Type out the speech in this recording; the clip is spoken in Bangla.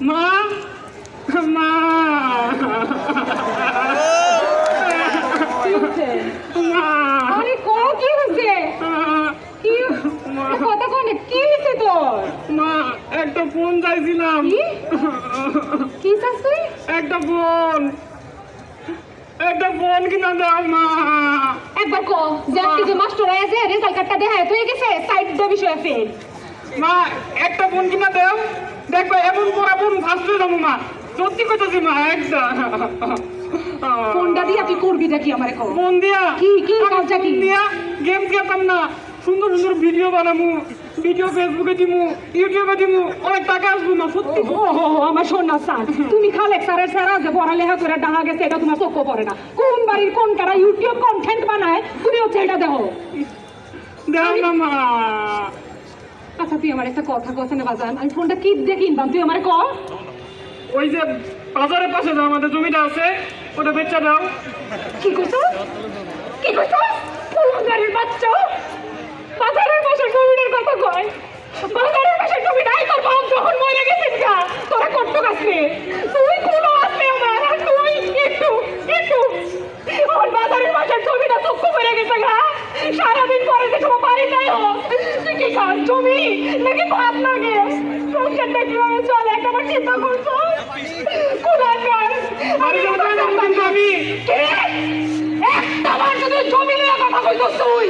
মা মা কি হচ্ছে? মা আরে কো কি হচ্ছে? কি কথা কোন কি হচ্ছে তোর? মা একটা ফোন চাইছিলাম। কি? কি চাস তুই? একটা ফোন কিনা দাও মা। একবার কো যে আজকে যে মাস্টার আছে রেজাল্ট কার্ডটা দেখায় তুই গেছে সাইড দে বিষয়ে ফেল। মা একটা ফোন কিনা দাও, দেখবে এমন পড়া ফোন ফার্স্ট হয়ে যাবো মা। সত্যি কইতাছি মা, একটা ফোনটা দিয়া তুই করবিটা কি আমারে কো? ফোন দিয়া কি কাজটা কি? ফোন দিয়া গেম খেলতাম না, সুন্দর সুন্দর ভিডিও বানামু, ভিডিও ফেসবুকে দিমু, ইউটিউবে দিমু, অনেক টাকা আসবো মা। সত্যি ও আমার সোনা স্যার, তুমি খালেক স্যারের স্যারা যে পড়ালেখা করে ডাঙা গেছে এটা তোমার চোখ পড়ে না। কোন বাড়ির কোন কারা ইউটিউব কন্টেন্ট বানায় তুমি হচ্ছে এটা দেখো। দাও না মা। আচ্ছা তুই আমার একটা কথা কথা না বাজান, আমি ফোনটা কি দিয়ে কিনবাম তুই আমার কর। ওই যে বাজারের পাশে যে আমাদের জমিটা আছে ওটা বেচা দাও। কি করছো কি করছো? ফুলবাড়ির বাচ্চা বাজারের পাশে জমিটার কথা কয়। বাজারের পাশে জমি নাই তোর বাপ যখন মরে গেছে গা তোরা কত গাছবে তুই কোনো আসবে আমার আর তুই একটু একটু আমার বাজারের পাশে জমিটা চক্ষ করে গেছে গা। সারাদিন পরে যে তোমার বাড়ি নাই হো তুই কি খাস জমি নাকি ভাত লাগে? সংসারটা কিভাবে চলে একটা আমার চিন্তা করছো? কোথায় কার বাড়ি যাবো না কিন্তু আমি। একটা বার যদি জমি নিয়ে কথা কইতো তুই